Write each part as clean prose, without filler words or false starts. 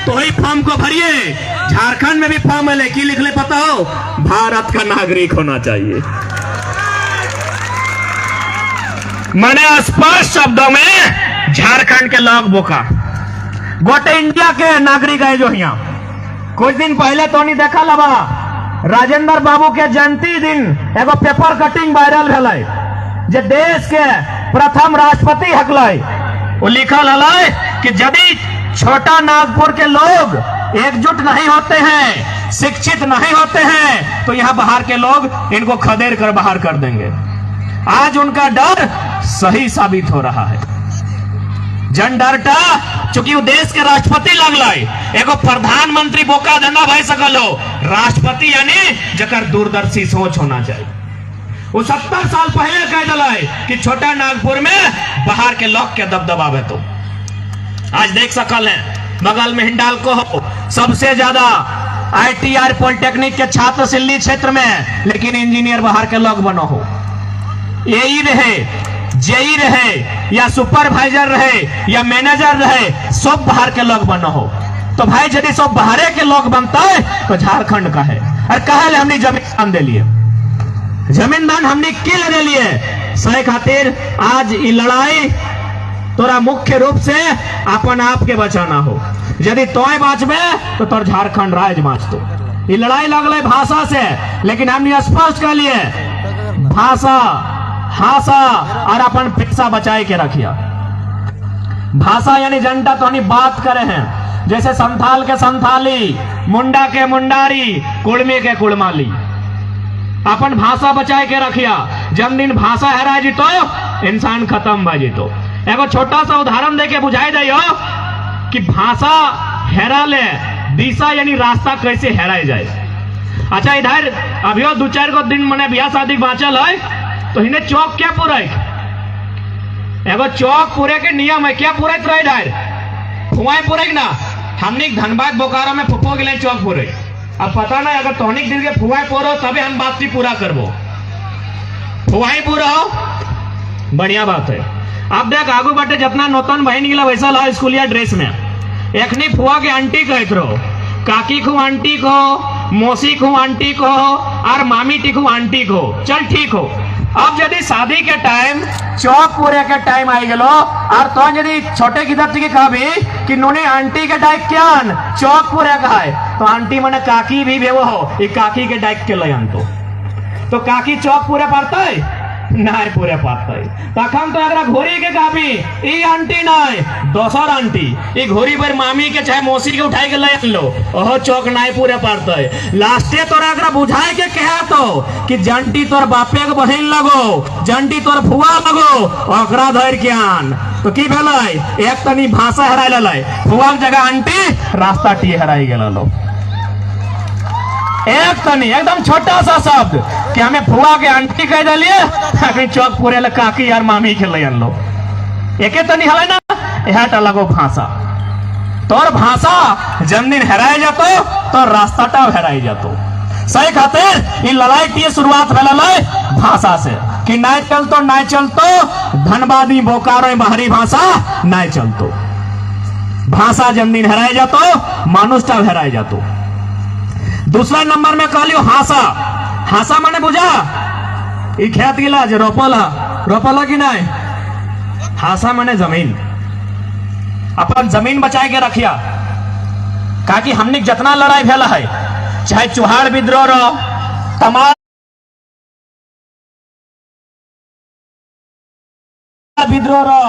तो ही फॉर्म को भरिए। झारखंड में भी फॉर्म है, की लिख ले पता हो, भारत का नागरिक होना चाहिए। मैंने स्पष्ट शब्दों में झारखंड के लोग बोका गोटे इंडिया के नागरिक है जो यहाँ कुछ दिन पहले तो नहीं देखा लबा राजेंद्र बाबू के जयंती दिन एगो पेपर कटिंग वायरल भेल जे देश के प्रथम राष्ट्रपति हकल। वो लिखल हल कि यदि छोटा नागपुर के लोग एकजुट नहीं होते हैं, शिक्षित नहीं होते हैं, तो यहाँ बाहर के लोग इनको खदेड़ कर बाहर कर देंगे। आज उनका डर सही साबित हो रहा है। जन डरटा चूंकि वो देश के राष्ट्रपति लगल, एगो प्रधानमंत्री बोका धंधा भाई सकल हो, राष्ट्रपति यानी जकर दूरदर्शी सोच होना चाहिए। वो 70 साल पहले कह दिला कि छोटा नागपुर में बाहर के लोग के दबदबावे। तो आज देख सकल है बगल में हिंडाल्को हो, सबसे ज्यादा ITR पॉलिटेक्निक के छात्र सिल्ली क्षेत्र में, लेकिन इंजीनियर बाहर के लोग बनो हो। यही रहे, जेई रहे या सुपरवाइजर रहे या मैनेजर रहे, सब बाहर के लोग बनो हो। तो भाई यदि सब बाहर के लोग बनता है तो झारखंड का है। और कहे हमने जमीन दान दे लिए, जमीन दान हमने किल दे लिए। सही खातिर आज ये लड़ाई तोरा मुख्य रूप से अपन आप के बचाना हो। यदि तोय बाँचबे तो तोर झारखंड राज्य बाँचतो। ये लड़ाई लगल भाषा से, लेकिन हमने स्पष्ट कर लिए भाषा भाषा और अपन पेशा बचाए के रखिया। भाषा यानी जनता तो नहीं बात करे हैं, जैसे संथाल के संथाली, मुंडा के मुंडारी, कुड़मी के कुड़माली। अपन भाषा बचाए के रखिया। जब दिन भाषा हेरा जीतो इंसान खत्म भा जीतो। एगो छोटा सा उदाहरण देके बुझाई दियो कि भाषा हेरा ले दिशा यानी रास्ता कैसे हेराई जाए। अच्छा इधर अभियो 2-4 गो दिन मैंने ब्याह शादी बाँचल है, तो इन्हें चौक क्या पूरा एगो चौक पूरे के नियम है। क्या पूरा रहे इधर फुआई पूरे ना, हमने धनबाद बोकारो में फुफो के लिए चौक पूरे। अब पता नहीं अगर तोहनिक दिन के फुआई पूरा तभी हम बात पूरा करबो। फुआई पूरा हो बढ़िया बात है। अब देख आगू बाटे जितना नौतन बहन गिला वैसा ला स्कूलिया ड्रेस में एखनी फुआ के आंटी कहत रहो, काकी को आंटी को, मौसी को आंटी को और मामी टी को आंटी को। चल ठीक हो। अब यदि शादी के टाइम चौक पूरे के टाइम आई गलो और तो यदि छोटे किधर की कभी कि नोने आंटी के डाइक क्या चौक पूरे का है, तो आंटी मने काकी भी बेवो हो, ये काकी के डाइक के लयन तो काकी चौक पूरे पड़ता है नहीं पूरे पाता है। तखन तो अगर घोरी के काफी ई आंटी नहीं दोसर आंटी ई घोरी पर मामी के चाहे मौसी के उठाई के ले लो, ओहो चौक नहीं पूरे पड़ता है। लास्टे तोरा अगर बुझाए के कहे तो कि जंटी तोर बापे के बहन लगो, जंटी तोर फुआ लगो, ओकरा धर के आन तो की भेलै एक तनी भाषा हेराय लेलै, फुआ के जगह आंटी रास्ता टी हेराई गेलो। एक तनी एकदम छोटा सा शब्द कि हमें फुआ के आंटी कह दिलिए, अभी चौक पूरे ल काकी यार मामी के ले लो। एके तनी हले ना यह लगो भाषा। तोर भाषा जन्मदिन हेराई जातो तो रास्ता टा हेराई जातो। सही खातिर इन लड़ाई की शुरुआत भेल भाषा से कि नहीं चलतो धनबादी बोकारो बाहरी भाषा नहीं चलतो। भाषा जन्मदिन हेराई जातो, मानुष्टा हेराई जातो। दूसरा नंबर में कह लियो हासा। हासा माने बुझा ई खेत गिला जो रोपला कि नहीं। हासा माने जमीन। अपन जमीन बचाए के रखिया। कहा कि हमने जितना लड़ाई भेला है, चाहे चुहाड़ विद्रोह रो, तमाम विद्रोह रो,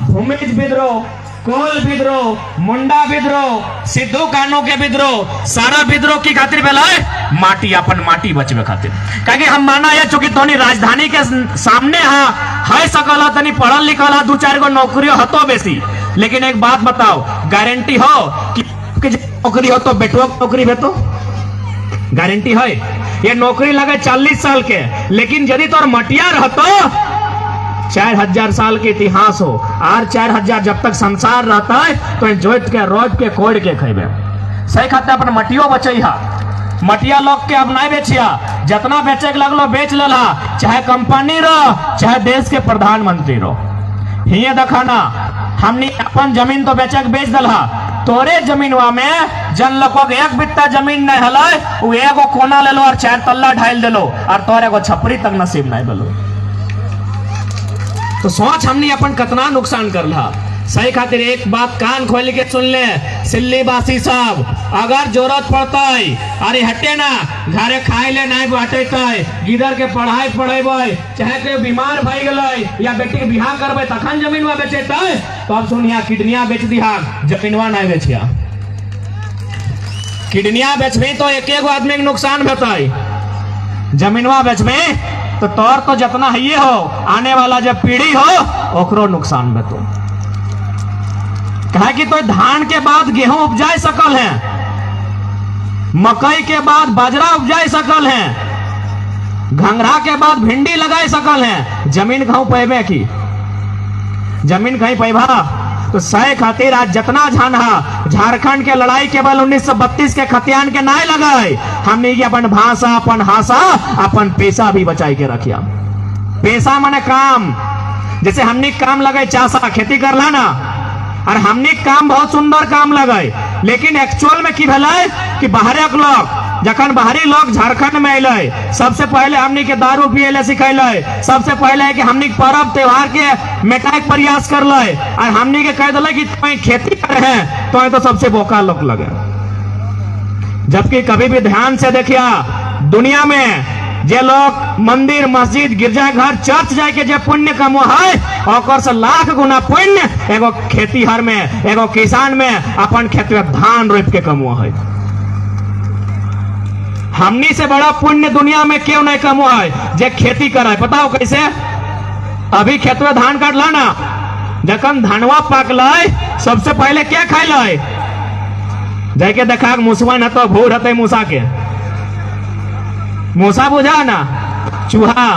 भूमिज विद्रोह, कोल विद्रोह, मुंडा विद्रोह, सिद्धू कानो के विद्रोह, सारा विद्रोह की खातिर भेला है माटी, अपन माटी बचवे खातिर। कहे हम माना है चूंकि तोनी राजधानी के सामने है सकल तनी पढ़ल लिखल 2-4 गो नौकरी हतो बेसी, लेकिन एक बात बताओ गारंटी हो कि नौकरी हो तो बेटुआ नौकरी भेतो गारंटी है। ये नौकरी लगे 40 साल के, लेकिन यदि तोर मटिया रहतो 4000 साल के इतिहास हो और 4000 जब तक संसार रहता है तो जोत के रोज के कोड़ के खेबे। सही खाते अपन मटियो बचैहा। मटिया लोग के अब नहीं बेचिया, जितना बेचे के लगलो बेच लेला, चाहे कंपनी रो चाहे देश के प्रधानमंत्री रो। हिये दखाना हमने अपन जमीन तो बेचे के बेच दलहा, तोरे जमीनवा में जन लोग एक बिट्टा जमीन नहीं हल वो एगो कोना ले लो और 4 तल्ला ढाल दिलो और तोरे को छपरी तक नसीब नहीं बोलो। तो सोच हमने अपन कितना नुकसान कर ला। सही खातिर एक बात कान खोल के सुन ले सिल्ली बासी सब, अगर जरूरत पड़ता है अरे हटे ना घरे खाए ले नहीं हटे गिदर के पढ़ाई पढ़ेबे चाहे कोई बीमार भाई गए या बेटी के बिहार करबे तखन जमीनवा बेचेते तो अब सुनिया किडनिया बेच दिहा जमीनवा नहीं बेचिया। किडनिया बेचबी तो एक एगो आदमी के नुकसान भेटै, जमीनवा बेचबी तो तोर तो जितना है हो आने वाला जब पीढ़ी हो ओकरो नुकसान भेटो। कहा कि तो धान के बाद गेहूं उपजाए सकल है, मकई के बाद बाजरा उपजाए सकल है, घंघरा के बाद भिंडी लगाए सकल है, जमीन कहूं पैबे की जमीन कहीं पैबा। तो सही खातिर आज जितना झाना झारखंड के लड़ाई केवल 1932 के खतियान के नाय लगाए, हमने अपन भाषा अपन हासा अपन पेशा भी बचाई के रखिया। पेशा माने काम, जैसे हमने काम लगाए चासा खेती करला ना और हमने काम बहुत सुंदर काम लगाए, लेकिन एक्चुअल में की भलाई कि बाहरी लोग जखन बाहरी लोग झारखंड में अल सबसे पहले हमने के दारू पिए सिखल, सबसे पहले है कि हमने पर्व त्योहार के मेटाए प्रयास कर ले और हमने के कह दिल कि तुम्हें खेती करे हैं तो सबसे बोका लोग लगे। जबकि कभी भी ध्यान से देखिया दुनिया में जे लोग मंदिर मस्जिद गिरजाघर चर्च जाए के जे पुण्य कमो है और से लाख गुना पुण्य एगो खेतीहर में एगो किसान में अपन खेत में धान रोप के कमो है। हमनी से बड़ा पुण्य दुनिया में क्यों नहीं कमो है जे खेती करे। बताओ कैसे? अभी खेत में धान काटला ना, जखन धानवा पाकल सबसे पहले क्या खाए जाके देखा मुसवा न तो भूर हते मूसा के, मूसा बुझा ना चूहा,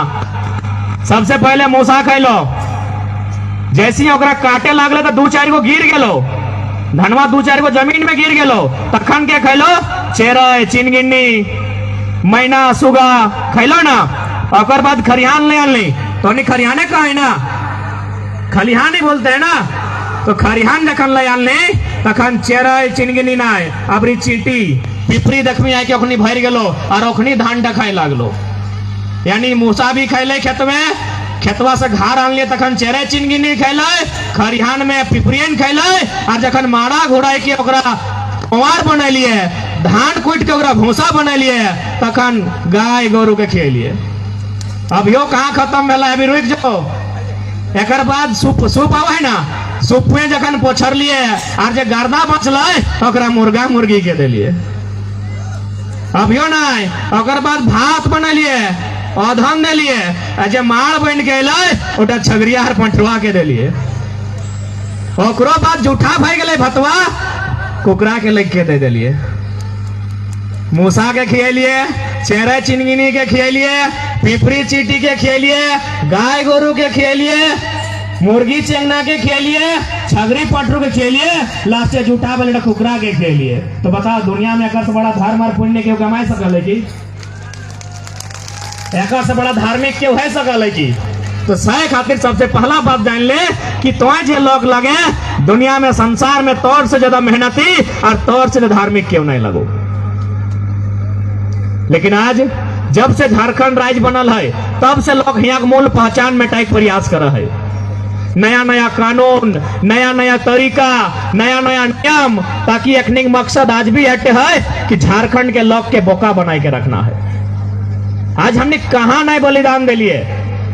सबसे पहले मूसा खैलो, जैसी ओकरा काटे लागले तो 2-4 गो गिर गेलो, धनवा 2-4 गो जमीन में गिर गेलो, तखन के खैलो चेरय चिनगिन्नी मैना सुगा खैलो ना। और बाद खरिहान ले आनली तो नहीं खरिहाने का है ना, खलिहान ही बोलते हैं ना, तो खरिहान जखन ले आनली तखन चेरय चिनगिनी ना अबरी चींटी पिपरी देखमी आके ओखनी भर गेलो और ओखनी धान डखाए लागलो। यानी मूसा भी खैले खेत में, खेतवा से घर आन लिए तखन चेरे चिनगिनी खैले, खरिहान में पिपरियन खैले और जखन मारा घोड़ाई के ओकरा कुंवार बनैलिए, धान कूट के ओकरा भूसा बनैलिए, तखन गाय गोरु के खियलिए। अभियो कहाँ खत्म भेला, अभी रुक जाओ। एक बाद सूप आवा है ना, सूप में जखन पोछर लिए और जे गर्दा बचल ओकरा मुर्गा मुर्गी के दिलिए। अभियो नहीं, और बाद भात बनलिए अधन दिलिए, जे माड़ बन के अल छगरिया पंटवा के दिलिए। ओकरो बाद जूठा भई गए भतवा कुकरा के लग के दे दिलिए। मूसा के खियलिए, चेरे चिनगिनी के खियलिए, पिपरी चीटी के खियलिए, गाय गोरु के खियलिए, मुर्गी चेंगना के खियलिए, छगरी पटरू के खियलिए, लास्ट जूठा बल कुकरा के खियलिए। तो बताओ दुनिया में एक से बड़ा धर्म और पुण्य क्यों कमाए सकल है कि एक से बड़ा धार्मिक क्यों है सकल है कि? तो सही खातिर सबसे पहला बात जान ले कि तुम्हें जो लोग लगे दुनिया में संसार में तौर से ज्यादा मेहनती और तौर से धार्मिक क्यों नहीं लगो। लेकिन आज जब से झारखंड राज्य बनल है तब से लोग यहाँ मूल पहचान मिटाई प्रयास कर रहे हैं। नया नया कानून, नया नया तरीका, नया नया नियम, ताकि एक मकसद आज भी हटे है कि झारखंड के लोग के बोका बनाए के रखना है। आज हमने कहा नहीं बलिदान दिलिए,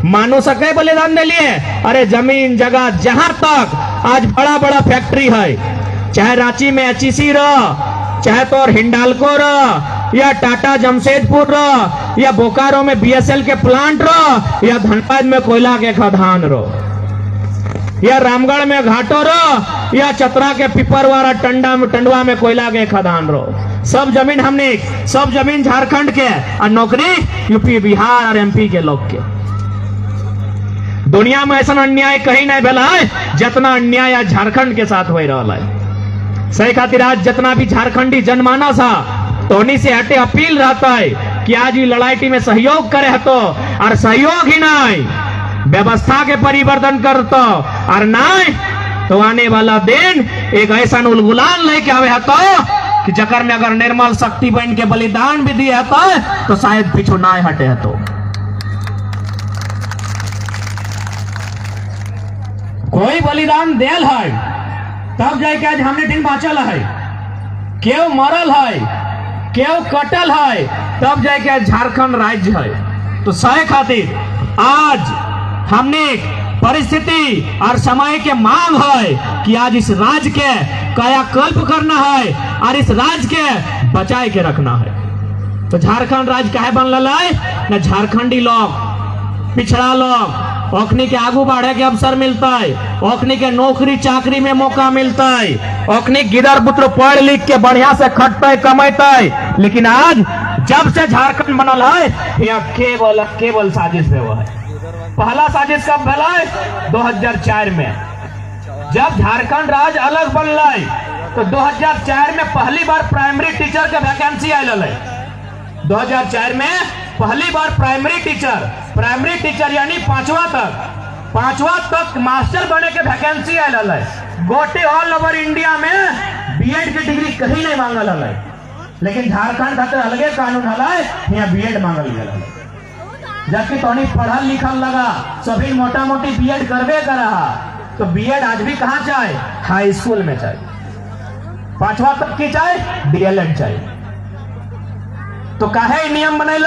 मानो सके बलिदान दिलिए। अरे जमीन जगह जहां तक आज बड़ा बड़ा फैक्ट्री है, चाहे रांची में एचईसी रह, चाहे तो हिंडाल्को रह, या टाटा जमशेदपुर रह, या बोकारो में बीएसएल के प्लांट रह, या धनबाद में कोयला के खदान रह, या रामगढ़ में घाटो रो, या चतरा के पिपरवाड़ा टंडवा में कोयला के खदान रो, सब जमीन हमने, सब जमीन झारखंड के और नौकरी यूपी बिहार और एमपी के लोग के। दुनिया में ऐसा अन्याय कहीं नहीं भेला है जितना अन्याय आज झारखंड के साथ हो रहा है। सही खातिर आज जितना भी झारखंडी जनमानस है तो उन्हीं से हटे अपील रहता है कि आज ये लड़ाई में सहयोग करे तो, और सहयोग ही नहीं व्यवस्था के परिवर्तन करतो और नहीं तो आने वाला दिन एक ऐसा उलगुलान लेके आवे है कि जकर में अगर निर्मल शक्ति बन के बलिदान भी दिए तो शायद पीछू ना हटे है। तो कोई बलिदान देल है तब जाके आज हमने दिन बाँचल है, केव मरल है, केव कटल है, तब जाके आज झारखंड राज्य है। तो सही खातिर आज हमने परिस्थिति और समय के मांग है कि आज इस राज्य के कायाकल्प करना है और इस राज्य के बचाए के रखना है। तो झारखंड राज्य काहे बनल है न, झारखंडी लोग पिछड़ा लोग ओखनी के आगू बढ़े के अवसर मिलता है, ओखनी के नौकरी चाकरी में मौका मिलता है, ओखनी गिदर पुत्र पढ़ लिख के बढ़िया से खटता है कमाता है। लेकिन आज जब से झारखंड बनल है यहाँ केवल साजिश है। वो है पहला साजिश कब भला है 2004 में जब झारखंड राज्य अलग बनल है। तो 2004 में पहली बार प्राइमरी टीचर के वैकेंसी आयल है। 2004 में पहली बार प्राइमरी टीचर यानी पांचवा तक मास्टर बने के वैकेंसी आयल है। गोटे ऑल ओवर इंडिया में बीएड की डिग्री कहीं नहीं मांगल है, लेकिन झारखंड खातिर अलगे कानून है, यहाँ बीएड मांगल गया। जबकि तोनी पढ़ल लिखल लगा सभी मोटा मोटी बीएड करवे कर रहा, तो बीएड आज भी कहाँ चाहे, हाई स्कूल में चाहे, 5वां तक की चाहे, डीएलएड चाहे। तो काहे नियम बनल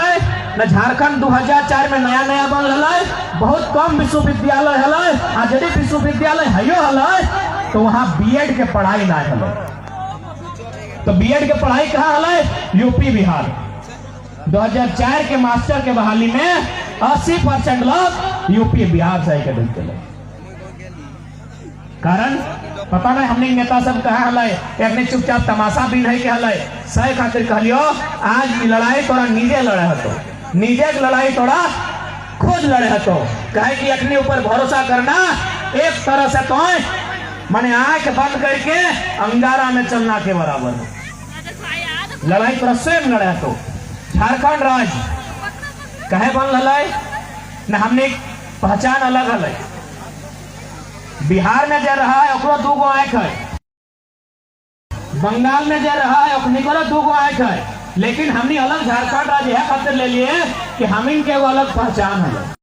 न, झारखंड 2004 में नया बनल है, बहुत कम विश्वविद्यालय है, आज यदि विश्वविद्यालय है तो वहां बीएड के पढ़ाई ना है। तो बीएड के पढ़ाई कहाँ है, यूपी बिहार। 2004 के मास्टर के बहाली में 80% लोग यूपी बिहार से कारण पता नहीं हमने नेता सब कहा है, चुपचाप तमाशा भी नहीं के हल सही खातिर कहलियो आज की लड़ाई तोरा निजे लड़े हतो, निजे की लड़ाई तोरा खुद लड़े हतो। कहे कि अपने ऊपर भरोसा करना एक तरह से तो माने आंख बंद करके अंगारा में चलना के बराबर है। लड़ाई तोरा स्वयं लड़े हतो। झारखंड राज्य कहे बन रहा न, हमने पहचान अलग है। बिहार में जे रहा है ओकरो 2 गो आंख है, बंगाल में जे रहा है ओकरो 2 गो आंख है, लेकिन हमने अलग झारखंड राज्य है खातिर ले लिए कि हम इनके अलग पहचान है।